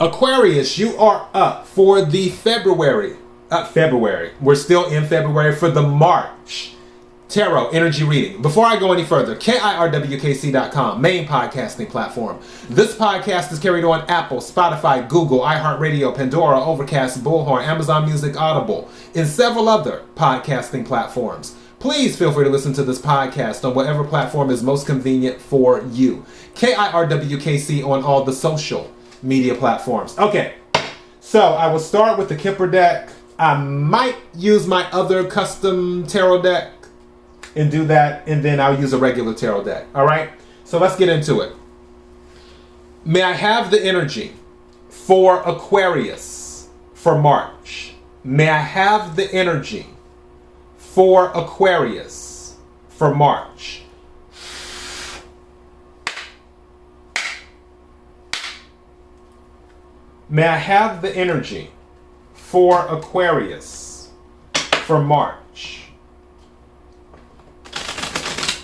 Aquarius, you are up for the February. We're still in February for the March Tarot Energy Reading. Before I go any further, KIRWKC.com, main podcasting platform. This podcast is carried on Apple, Spotify, Google, iHeartRadio, Pandora, Overcast, Bullhorn, Amazon Music, Audible, and several other podcasting platforms. Please feel free to listen to this podcast on whatever platform is most convenient for you. KIRWKC on all the social media platforms. Okay, so I will start with the Kipper deck. I might use my other custom tarot deck and do that, and then I'll use a regular tarot deck. All right, so let's get into it. May I have the energy for Aquarius for March? May I have the energy for Aquarius for March? May I have the energy for Aquarius for March?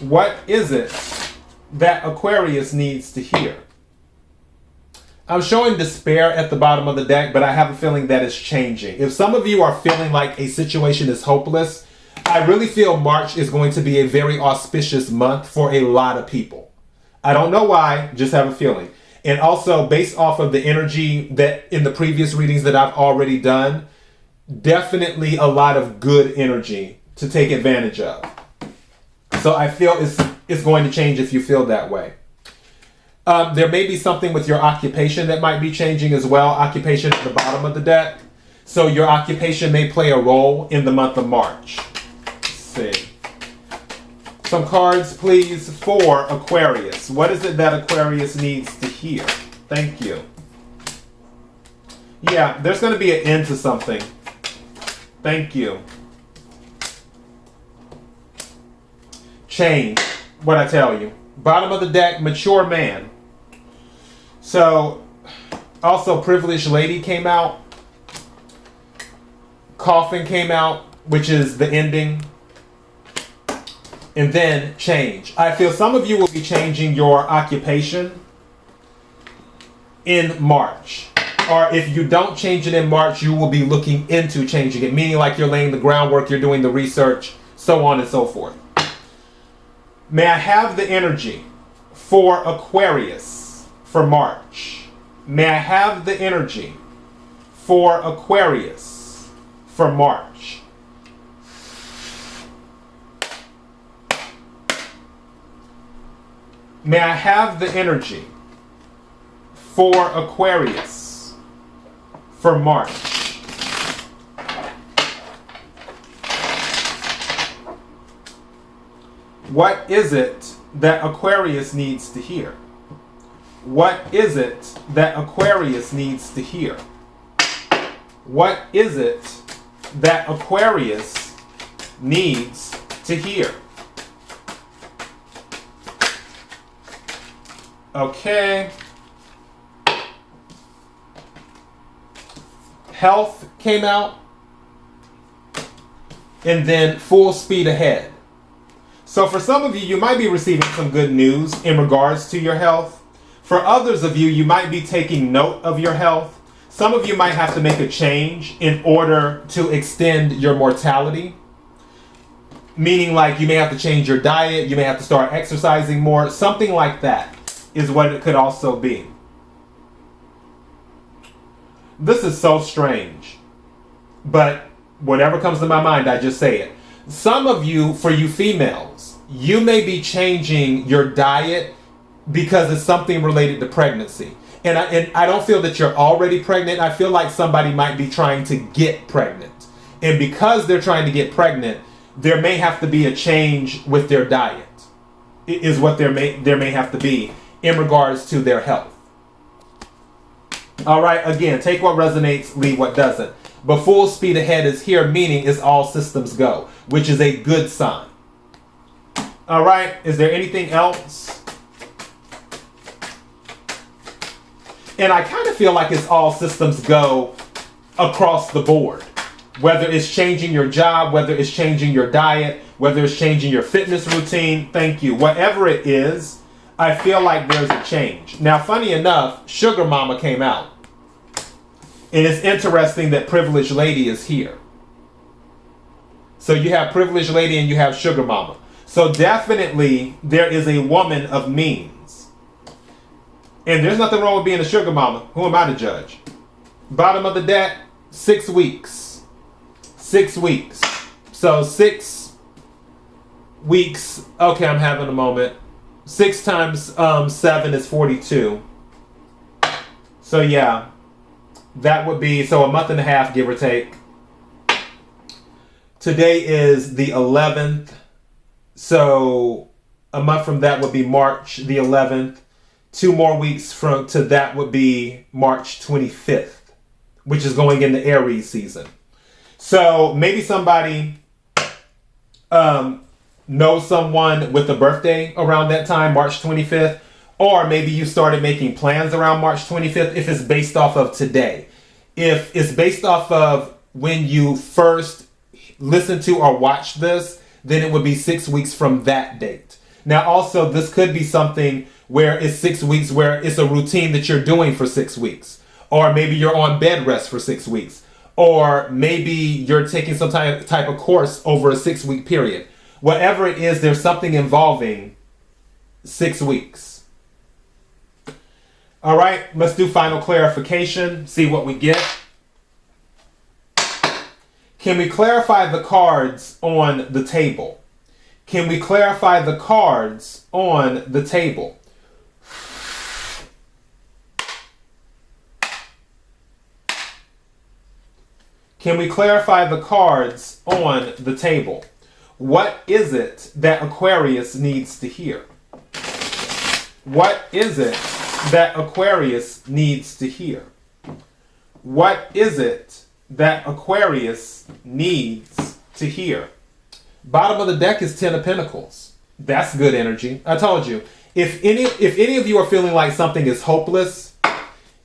What is it that Aquarius needs to hear? I'm showing despair at the bottom of the deck, but I have a feeling that it's changing. If some of you are feeling like a situation is hopeless, I really feel March is going to be a very auspicious month for a lot of people. I don't know why, just have a feeling. And also, based off of the energy that in the previous readings that I've already done, definitely a lot of good energy to take advantage of. So I feel it's going to change if you feel that way. There may be something with your occupation that might be changing as well. Occupation at the bottom of the deck. So your occupation may play a role in the month of March. Let's see. Some cards, please, for Aquarius. What is it that Aquarius needs to hear? Thank you. Yeah, there's going to be an end to something. Thank you. Change, what I tell you. Bottom of the deck, mature man. So, also privileged lady came out. Coffin came out, which is the ending. And then change. I feel some of you will be changing your occupation in March. Or if you don't change it in March, you will be looking into changing it. Meaning like you're laying the groundwork, you're doing the research, so on and so forth. May I have the energy for Aquarius for March? May I have the energy for Aquarius for March? May I have the energy for Aquarius for March? What is it that Aquarius needs to hear? What is it that Aquarius needs to hear? What is it that Aquarius needs to hear? Okay. Health came out. And then full speed ahead. So for some of you, you might be receiving some good news in regards to your health. For others of you, you might be taking note of your health. Some of you might have to make a change in order to extend your mortality. Meaning like you may have to change your diet, you may have to start exercising more, something like that is what it could also be. This is so strange, but whatever comes to my mind, I just say it. Some of you, for you females, you may be changing your diet because it's something related to pregnancy. And I don't feel that you're already pregnant. I feel like somebody might be trying to get pregnant. And because they're trying to get pregnant, there may have to be a change with their diet, is what there may have to be in regards to their health. All right, again, take what resonates, leave what doesn't. But full speed ahead is here, meaning it's all systems go, which is a good sign. All right, is there anything else? And I kind of feel like it's all systems go across the board. Whether it's changing your job, whether it's changing your diet, whether it's changing your fitness routine, thank you. Whatever it is, I feel like there's a change. Now, funny enough, Sugar Mama came out. And it's interesting that Privileged Lady is here. So you have Privileged Lady and you have Sugar Mama. So definitely there is a woman of means. And there's nothing wrong with being a Sugar Mama. Who am I to judge? Bottom of the deck, 6 weeks. 6 weeks. So 6 weeks. Okay, I'm having a moment. 6 times 7 is 42. So yeah, that would be, so a month and a half, give or take. Today is the 11th. So a month from that would be March the 11th. 2 more weeks from to that would be March 25th, which is going into Aries season. So maybe somebody knows someone with a birthday around that time, March 25th, or maybe you started making plans around March 25th if it's based off of today. If it's based off of when you first listened to or watched this, then it would be 6 weeks from that date. Now also, this could be something where it's 6 weeks where it's a routine that you're doing for 6 weeks. Or maybe you're on bed rest for 6 weeks. Or maybe you're taking some type of course over a 6-week period. Whatever it is, there's something involving 6 weeks. All right, let's do final clarification, see what we get. Can we clarify the cards on the table? Can we clarify the cards on the table? Can we clarify the cards on the table? What is it that Aquarius needs to hear? What is it that Aquarius needs to hear? What is it that Aquarius needs to hear? Bottom of the deck is 10 of Pentacles. That's good energy. I told you. If any of you are feeling like something is hopeless,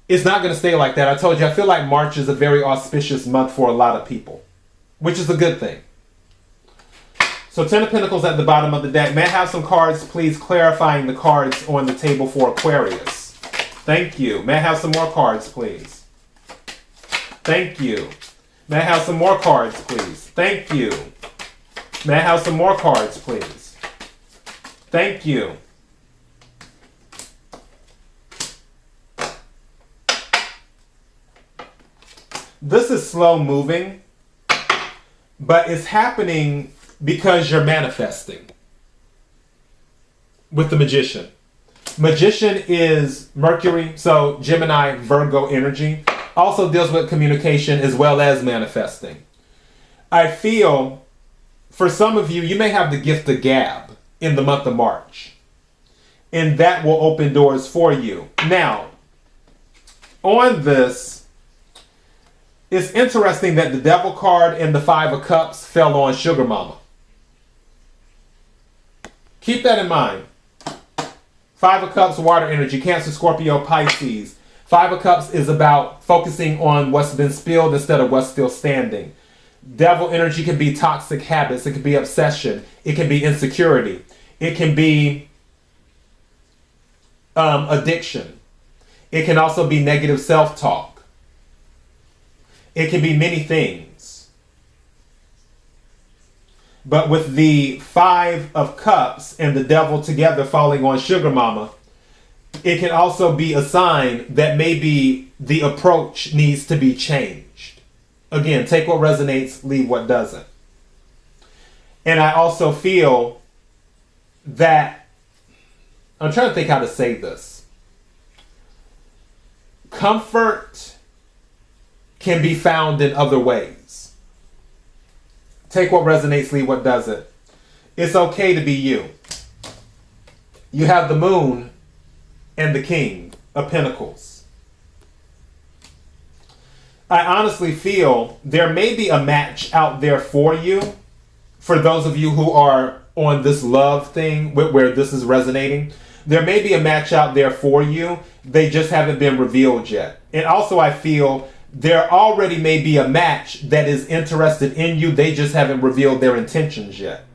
it's not going to stay like that. I told you, I feel like March is a very auspicious month for a lot of people, which is a good thing. So 10 of Pentacles at the bottom of the deck. May I have some cards, please, clarifying the cards on the table for Aquarius? Thank you. May I have some more cards, please? Thank you. May I have some more cards, please? Thank you. May I have some more cards, please? Thank you. This is slow moving, but it's happening because you're manifesting with the Magician. Magician is Mercury, so Gemini, Virgo energy. Also deals with communication as well as manifesting. I feel for some of you, you may have the gift of gab in the month of March. And that will open doors for you. Now, on this, it's interesting that the Devil card and the 5 of Cups fell on Sugar Mama. Keep that in mind. 5 of Cups, water energy, Cancer, Scorpio, Pisces. 5 of Cups is about focusing on what's been spilled instead of what's still standing. Devil energy can be toxic habits. It can be obsession. It can be insecurity. It can be addiction. It can also be negative self-talk. It can be many things. But with the 5 of Cups and the Devil together falling on Sugar Mama, it can also be a sign that maybe the approach needs to be changed. Again, take what resonates, leave what doesn't. And I also feel that, I'm trying to think how to say this. Comfort can be found in other ways. Take what resonates, leave what doesn't. It's okay to be you. You have the Moon and the King of Pentacles. I honestly feel there may be a match out there for you, for those of you who are on this love thing where this is resonating. There may be a match out there for you. They just haven't been revealed yet. And also I feel there already may be a match that is interested in you. They just haven't revealed their intentions yet.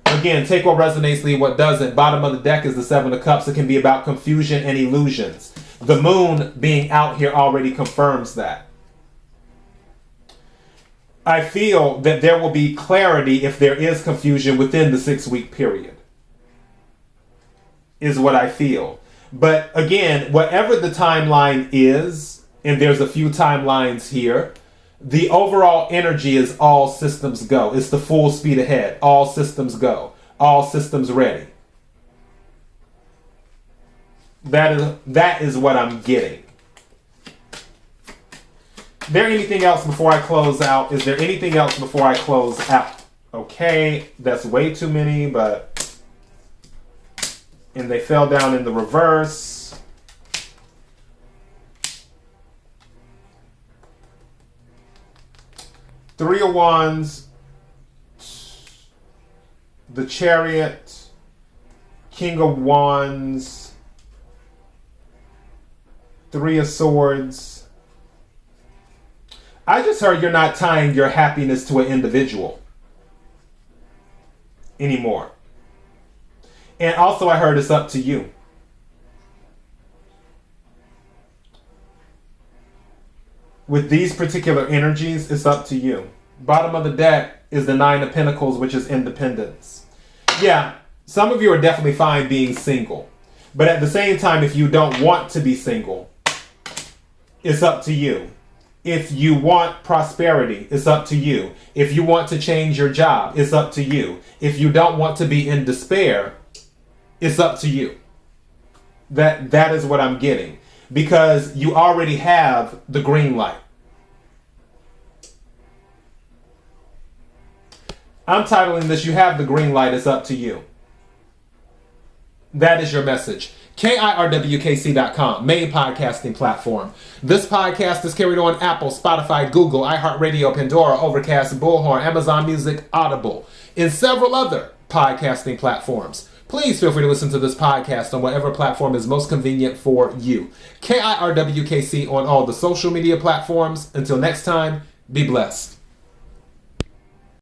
Again, take what resonates, leave what doesn't. Bottom of the deck is the 7 of Cups. It can be about confusion and illusions. The Moon being out here already confirms that. I feel that there will be clarity if there is confusion within the 6-week period, is what I feel. But again, whatever the timeline is, and there's a few timelines here, the overall energy is all systems go. It's the full speed ahead. All systems go. All systems ready. That is what I'm getting. Is there anything else before I close out? Is there anything else before I close out? Okay, that's way too many, but... And they fell down in the reverse. Three of Wands. The Chariot. King of Wands. Three of Swords. I just heard you're not tying your happiness to an individual anymore. And also I heard it's up to you. With these particular energies, it's up to you. Bottom of the deck is the Nine of Pentacles, which is independence. Yeah, some of you are definitely fine being single. But at the same time, if you don't want to be single, it's up to you. If you want prosperity, it's up to you. If you want to change your job, it's up to you. If you don't want to be in despair, it's up to you. That is what I'm getting. Because you already have the green light. I'm titling this, You Have the Green Light, It's Up to You. That is your message. KIRWKC.com, main podcasting platform. This podcast is carried on Apple, Spotify, Google, iHeartRadio, Pandora, Overcast, Bullhorn, Amazon Music, Audible, and several other podcasting platforms. Please feel free to listen to this podcast on whatever platform is most convenient for you. KIRWKC on all the social media platforms. Until next time, be blessed.